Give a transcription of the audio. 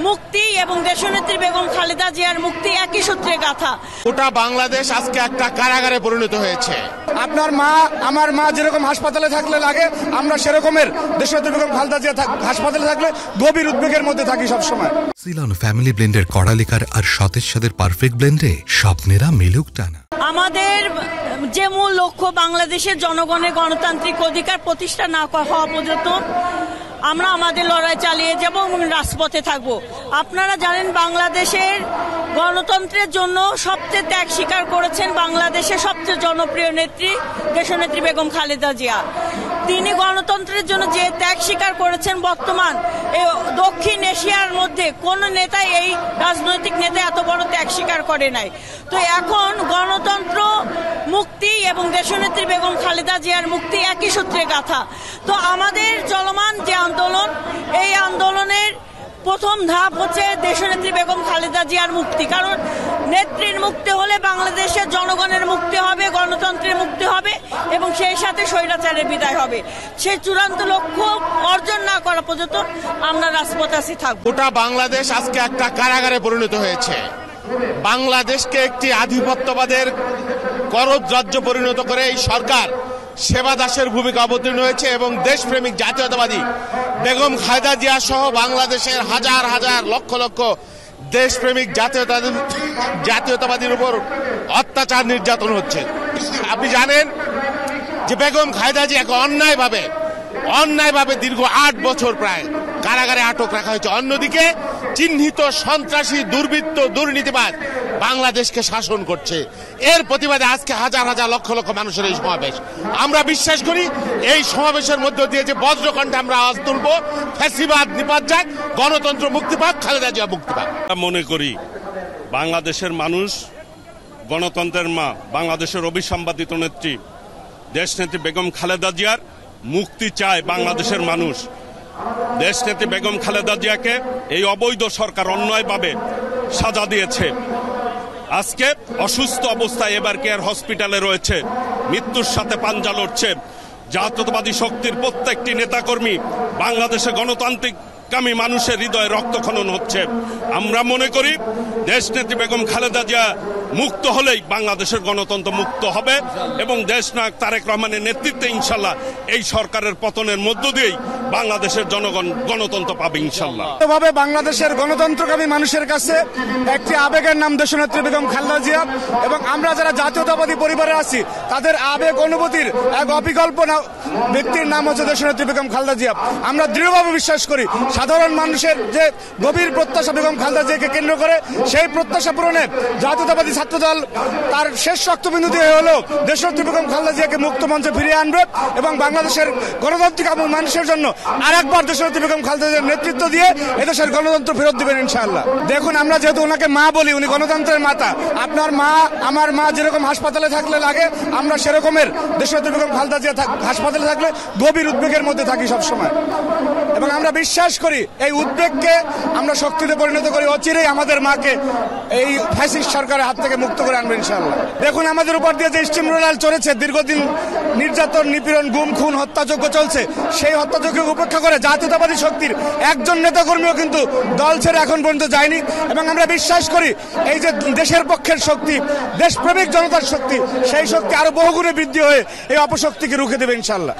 মুক্তি এবং দেশনেত্রী বেগম খালেদা জিয়ার মুক্তি একই সূত্রে গাঁথা। গোটা বাংলাদেশ আজকে একটা কারাগারে পরিণত হয়েছে। আপনার মা আমার মা যেরকম হাসপাতালে থাকলে লাগে, আমরা সেরকমের দেশনেত্রী বেগম খালেদা জিয়া হাসপাতালে থাকলে গভীর উদ্বেগের মধ্যে থাকি সবসময়। সিলন ফ্যামিলি ব্লেন্ডের কড়ালিকার আর সতেজ সাদের পারফেক্ট ব্লেন্ডে স্বপ্নেরা মেলুক টানা। আমাদের যে মূল লক্ষ্য বাংলাদেশের জনগণের গণতান্ত্রিক অধিকার প্রতিষ্ঠা না হওয়া পর্যন্ত আমরা আমাদের লড়াই চালিয়ে যাব এবং রাজপথে থাকব। আপনারা জানেন বাংলাদেশের গণতন্ত্রের জন্য সবচেয়ে ত্যাগ স্বীকার করেছেন বাংলাদেশের সবচেয়ে জনপ্রিয় নেত্রী দেশনেত্রী বেগম খালেদা জিয়া। তিনি গণতন্ত্রের জন্য যে ত্যাগ স্বীকার করেছেন, বর্তমান এই দক্ষিণ এশিয়ার মধ্যে কোন নেতা, এই রাজনৈতিক নেতা এত বড় ত্যাগ স্বীকার করে নাই। তো এখন গণতন্ত্র, মুক্তি এবং দেশনেত্রী বেগম খালেদা জিয়ার মুক্তি একই সূত্রে গাঁথা। তো আমাদের চলমান যে আন্দোলন, এই আন্দোলনের প্রথম ধাপ হচ্ছে দেশনেত্রী বেগম খালেদা জিয়ার মুক্তি। কারণ নেত্রীর মুক্তি হলে বাংলাদেশের জনগণের মুক্তি হবে, গণতন্ত্রের মুক্তি হবে এবং সেই সাথে স্বৈরাচারের বিদায় হবে। সেই চূড়ান্ত লক্ষ্য অর্জন না করা পর্যন্ত আমরা রাজপথে আসি থাকবো। গোটা বাংলাদেশ আজকে একটা কারাগারে পরিণত হয়েছে। বাংলাদেশকে একটি আধিপত্যবাদের করদ রাজ্য পরিণত করে এই সরকার সেবা দাসের ভূমিকা অবতীর্ণ হয়েছে এবং দেশপ্রেমিক জাতীয়তাবাদী বেগম খালেদা জিয়া সহ বাংলাদেশের হাজার হাজার লক্ষ লক্ষ দেশপ্রেমিক জাতীয়তাবাদীর উপর অত্যাচার নির্যাতন হচ্ছে। আপনি জানেন যে বেগম খালেদা জিয়াকে অন্যায়ভাবে দীর্ঘ 8 বছর প্রায় কারাগারে আটক রাখা হয়েছে। অন্যদিকে চিহ্নিত সন্ত্রাসী, দুর্বৃত্ত, দুর্নীতিবাজ বাংলাদেশকে শাসন করছে। এর প্রতিবাদে আজকে হাজার হাজার লক্ষ লক্ষ মানুষের এই সমাবেশ। আমরা বিশ্বাস করি এই সমাবেশের মধ্য দিয়ে যে বজ্রকণ্ঠে আমরা আওয়াজ তুলব, ফ্যাসিবাদ নিপাত যাক, গণতন্ত্র মুক্তি পাক, খালেদা জিয়া মুক্তি পাক। মনে করি বাংলাদেশের মানুষ গণতন্ত্রের মা, বাংলাদেশের অবিসংবাদিত নেত্রী দেশনেত্রী বেগম খালেদা জিয়ার মুক্তি চায়। বাংলাদেশের মানুষ দেশনেত্রী বেগম খালেদা জিয়াকে এই অবৈধ সরকার অন্যায়ভাবে সাজা দিয়েছে। আজকে অসুস্থ অবস্থায় এবার কেয়ার হসপিটালে রয়েছে, মৃত্যুর সাথে পাঞ্জা লড়ছে। জাতীয়তাবাদী শক্তির প্রত্যেকটি নেতাকর্মী বাংলাদেশে গণতান্ত্রিককামী মানুষের হৃদয়ে রক্তক্ষরণ হচ্ছে। আমরা মনে করি দেশনেত্রী বেগম খালেদা জিয়া মুক্ত হলেই বাংলাদেশের গণতন্ত্র মুক্ত হবে এবং দেশনায়ক তারেক রহমানের নেতৃত্বে ইনশাল্লাহ এই সরকারের পতনের মধ্য দিয়েই বাংলাদেশের জনগণ গণতন্ত্র পাবে ইনশাল্লাহ। ভাবে বাংলাদেশের গণতন্ত্রকামী মানুষের কাছে একটি আবেগের নাম দেশনেত্রী বেগম খালেদা জিয়া এবং আমরা যারা জাতীয়তাবাদী পরিবারে আছি তাদের আবেগ অনুভূতির এক অবিকল্প ব্যক্তির নাম হচ্ছে দেশনেত্রী বেগম খালেদা জিয়া। আমরা দৃঢ়ভাবে বিশ্বাস করি সাধারণ মানুষের যে গভীর প্রত্যাশা বেগম খালেদা জিয়াকে কেন্দ্র করে, সেই প্রত্যাশা পূরণে জাতীয়তাবাদী ছাত্রদল তার শেষ রক্তবিন্দু দিয়ে হলেও দেশনেত্রী বেগম খালেদা জিয়াকে মুক্ত মঞ্চে ফিরিয়ে আনবে এবং বাংলাদেশের গণতান্ত্রিক মানুষের জন্য আরেকবার দেশনেত্রী বেগম খালেদা জিয়ার নেতৃত্ব দিয়ে এদেশের গণতন্ত্র ফেরত দিবেন ইনশাআল্লাহ। দেখুন, আমরা যেহেতু ওনাকে মা বলি, উনি গণতন্ত্রের মাতা। আপনার মা আমার মা যেরকম হাসপাতালে থাকলে লাগে, আমরা সেরকমের দেশনেত্রী বেগম খালেদা জিয়া হাসপাতালে থাকলে গভীর উদ্বেগের মধ্যে থাকি সবসময় এবং আমরা বিশ্বাস করি এই উদ্বেগকে আমরা শক্তিতে পরিণত করি। অচিরেই আমাদের মাকে এই ফ্যাসিস্ট সরকারের হাত থেকে মুক্ত করে আনবে ইনশাআল্লাহ। দেখুন, আমাদের উপর দিয়ে যে স্টিম রোলার চলেছে, দীর্ঘদিন নির্যাতন, নিপীড়ন, গুম, খুন, হত্যাযজ্ঞ চলছে, সেই হত্যাযজ্ঞকে উপেক্ষা করে জাতীয়তাবাদী শক্তির একজন নেতাকর্মীও কিন্তু দল ছেড়ে এখন পর্যন্ত যায়নি এবং আমরা বিশ্বাস করি এই যে দেশের পক্ষের শক্তি, দেশপ্রেমিক জনতার শক্তি, সেই শক্তি আরো বহুগুণে বৃদ্ধি হয়ে এই অপশক্তিকে রুখে দেবে ইনশাআল্লাহ।